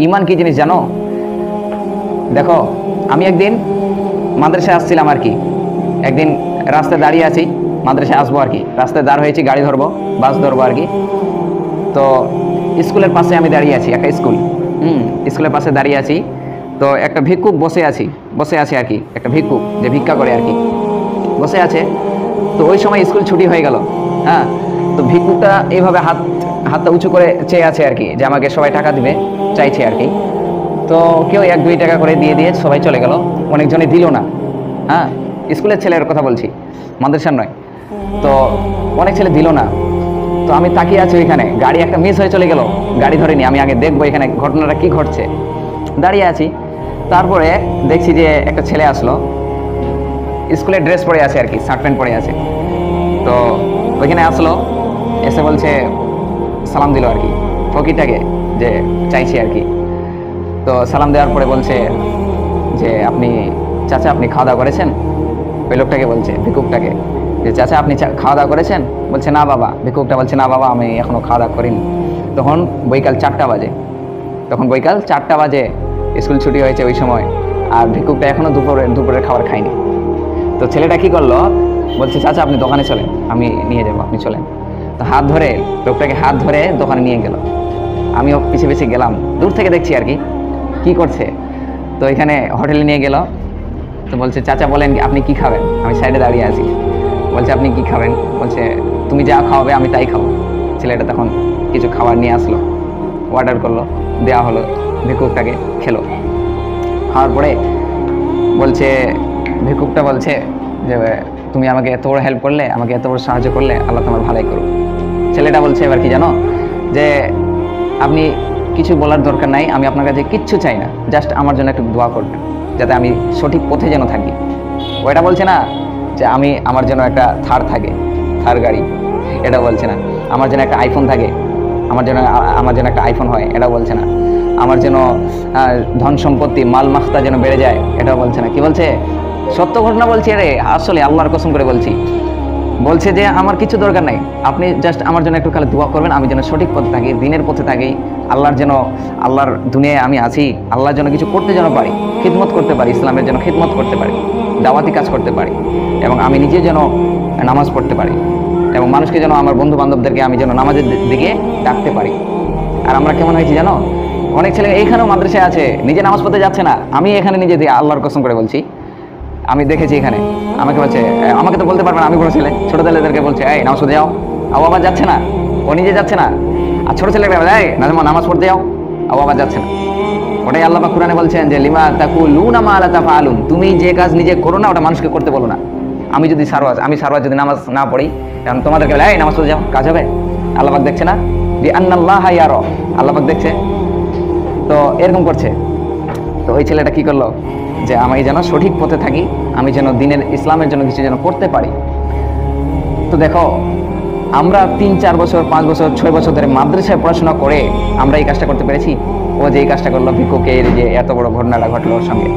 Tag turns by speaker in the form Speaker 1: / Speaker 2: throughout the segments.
Speaker 1: ইমান কি জিনিস জানো? দেখো, আমি একদিন মাদ্রাসায় আসছিলাম আর কি, একদিন রাস্তায় দাঁড়িয়ে আছি, মাদ্রাসায় আসবো আর কি, রাস্তায় দাঁড় হয়েছি, গাড়ি ধরবো, বাস ধরবো আর কি। তো স্কুলের পাশে আমি দাঁড়িয়ে আছি, একটা স্কুল, স্কুলের পাশে দাঁড়িয়ে আছি। তো একটা ভিক্ষুক বসে আছে আর কি, একটা ভিক্ষুক যে ভিক্ষা করে আর কি, বসে আছে। তো ওই সময় স্কুল ছুটি হয়ে গেল। হ্যাঁ, তো ভিক্ষুকটা এইভাবে হাতটা উঁচু করে চেয়ে আছে আর কি, যে আমাকে সবাই টাকা দিবে চাইছে আর কি। তো কেউ 1-2 টাকা করে দিয়ে সবাই চলে গেল, অনেকজনে দিল না। হ্যাঁ, স্কুলের ছেলের কথা বলছি, মাদ্রাসার নয়। তো অনেক ছেলে দিল না। তো আমি তাকিয়ে আছি ওইখানে, গাড়ি একটা মিস হয়ে চলে গেল, গাড়ি ধরিনি, আমি আগে দেখবো এখানে ঘটনাটা কি ঘটছে, দাঁড়িয়ে আছি। তারপরে দেখছি যে একটা ছেলে আসলো, স্কুলের ড্রেস পরে আছে আর কি, শার্ট প্যান্ট পরে আছে। তো ওইখানে আসলো, এসে বলছে, সালাম দিল আর কি ফকিরটাকে, যে চাইছি আর কি। তো সালাম দেওয়ার পরে বলছে যে আপনি চাচা আপনি খাওয়া দাওয়া করেছেন? ওই লোকটাকে বলছে, ভিক্ষুকটাকে, যে চাচা আপনি খাওয়া দাওয়া করেছেন? বলছে না বাবা। ভিক্ষুকটা বলছে না বাবা, আমি এখনও খাওয়া দাওয়া করিনি। তখন বৈকাল 4টা বাজে, স্কুল ছুটি হয়েছে ওই সময়, আর ভিক্ষুকটা এখনও দুপুরের খাবার খায়নি। তো ছেলেটা কি করলো, বলছে চাচা আপনি দোকানে চলেন, আমি নিয়ে যাবো, আপনি চলেন। তো লোকটাকে হাত ধরে দোকানে নিয়ে গেল। আমিও পিছিয়ে গেলাম, দূর থেকে দেখছি আর কি করছে। তো এখানে হোটেলে নিয়ে গেল। তো বলছে চাচা বলেন আপনি কি খাবেন? আমি সাইডে দাঁড়িয়ে আছি। বলছে আপনি কি খাবেন? বলছে তুমি যা খাওয়াবে আমি তাই খাবো। ছেলেটা তখন কিছু খাবার নিয়ে আসলো, অর্ডার করলো, দেওয়া হলো, ভিক্ষুকটাকে খেলো। খাওয়ার পরে ভিক্ষুকটা বলছে যে তুমি আমাকে এত বড় হেল্প করলে, আমাকে এত বড় সাহায্য করলে, আল্লাহ তোমার ভালোই করুক। ছেলেটা বলছে এবার কি জানো, যে আপনি কিছু বলার দরকার নাই, আমি আপনার কাছে কিচ্ছু চাই না, জাস্ট আমার জন্য একটু দোয়া করবেন, যাতে আমি সঠিক পথে যেন থাকি। ওইটা বলছে না যে আমার জন্য একটা থার গাড়ি, এটা বলছে না। আমার জন্য একটা আইফোন থাকে, আমার জন্য একটা আইফোন হয়, এটা বলছে না। আমার যেন ধন সম্পত্তি মাল মাখতা যেন বেড়ে যায়, এটাও বলছে না। কি বলছে? সত্য ঘটনা বলছি রে, আসলে আল্লাহর কসম করে বলছি। বলছে যে আমার কিছু দরকার নাই, আপনি জাস্ট আমার জন্য একটু খালি দোয়া করবেন, আমি যেন সঠিক পথে থাকি, দিনের পথে থাকি, আল্লাহর দুনিয়ায় আমি আছি, আল্লাহর জন্য কিছু করতে যেন পারি, খিদমত করতে পারি, ইসলামের জন্য খিদমত করতে পারি, দাওয়াতি কাজ করতে পারি, এবং আমি নিজে যেন নামাজ পড়তে পারি, এবং মানুষকে যেন, আমার বন্ধু বান্ধবদেরকে আমি যেন নামাজের দিকে ডাকতে পারি। আর আমরা কেমন হয়েছি জানো, অনেক ছেলে এইখানেও মাদ্রাসায় আছে, নিজে নামাজ পড়তে যাচ্ছে না। আমি এখানে নিজে দিয়ে আল্লাহর কসম করে বলছি, আমি দেখেছি এখানে, আমাকে বলছে, আমাকে তো বলতে পারবে না, আমি বড় ছেলে, ছোট ছেলেদেরকে বলছে এই নামাজ পড়তে যাও, আবার যাচ্ছে না, ও নিজে যাচ্ছে না। আর ছোট ছেলেকে এই নামাজ পড়তে যাও, আবার যাচ্ছে না। ওটাই আল্লাহ পাক কুরআনে বলছেন যে লিমা তাকুলুনা মা লা তাফআলুন, তুমি যে কাজ নিজে করো না ওটা মানুষকে করতে বলো না। আমি সারওয়াজ যদি নামাজ না পড়ি, কারণ তোমাদেরকে বলে এই নামাজ পড়তে যাও, কাজ হবে? আল্লাহ পাক দেখছে না যে আন্নাল্লাহা ইয়ারা, আল্লাহ পাক দেখছে। তো এরকম করছে। তো ওই ছেলেটা কি করলো, যে আমি যেন সঠিক পথে থাকি, আমি যেন দিনের ইসলামের জন্য কিছু যেন করতে পারি। তো দেখো, আমরা 3-4 বছর 5 বছর 6 বছর ধরে মাদ্রাসায় পড়াশোনা করে আমরা এই কাজটা করতে পেরেছি। ও যে এই কাজটা করলো, ভিক্ষুকের যে এত বড় ঘটনাটা ঘটলো ওর সঙ্গে,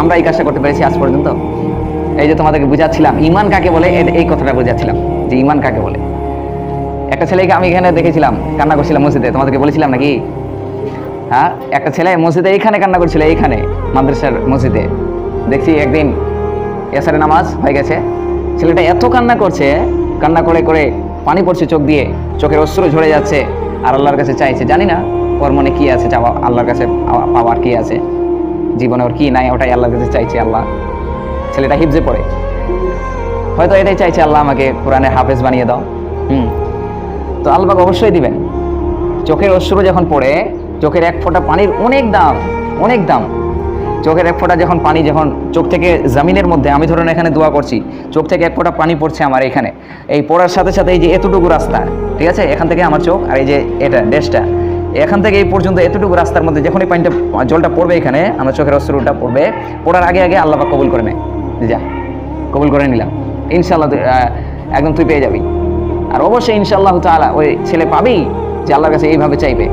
Speaker 1: আমরা এই কাজটা করতে পেরেছি আজ পর্যন্ত। এই যে তোমাদেরকে বুঝাচ্ছিলাম ইমান কাকে বলে, এই কথাটা বুঝাচ্ছিলাম যে ইমান কাকে বলে। একটা ছেলেকে আমি এখানে দেখেছিলাম, কান্না করছিলাম মসজিদে, তোমাদেরকে বলেছিলাম নাকি? হ্যাঁ, একটা ছেলে মসজিদে এইখানে কান্না করছিল, এইখানে মাদ্রাসার মসজিদে। দেখছি একদিন এসারে নামাজ হয়ে গেছে, ছেলেটা এত কান্না করছে, কান্না করে করে পানি পড়ছে চোখ দিয়ে, চোখের অশ্রু ঝরে যাচ্ছে, আর আল্লাহর কাছে চাইছে। জানি না ওর মনে কি আছে, চাওয়া আল্লাহর কাছে পাওয়ার কি আছে, জীবনে ওর কি নাই, ওটাই আল্লাহর কাছে চাইছে। আল্লাহ, ছেলেটা হিফজে পড়ে, হয়তো এটাই চাইছে, আল্লাহ আমাকে কোরআনে হাফেজ বানিয়ে দাও। তো আল্লাহ অবশ্যই দিবেন। চোখের অশ্রু যখন পড়ে, চোখের এক ফোঁটা পানির অনেক দাম। চোখের এক ফোঁটা যখন পানি যখন চোখ থেকে জমিনের মধ্যে, আমি ধরুন এখানে দোয়া করছি, চোখ থেকে এক ফোঁটা পানি পড়ছে আমার এখানে, এই পড়ার সাথে সাথে এই যে এতটুকু রাস্তা, ঠিক আছে, এখান থেকে আমার চোখ, আর এই যে এটা ডেসটা, এখান থেকে এই পর্যন্ত এতটুকু রাস্তার মধ্যে যখন এই পানিটা জলটা পড়বে, এখানে আমার চোখের অশ্রুটা পড়বে, পড়ার আগে আগে আল্লাহ পাক কবুল করে নেয়। যা কবুল করে নিলাম, ইনশাআল্লাহ একদম তুই পেয়ে যাবি। আর অবশ্যই ইনশাআল্লাহ তাআলা ওই ছেলে পাবেই, যে আল্লাহর কাছে এইভাবে চাইবে।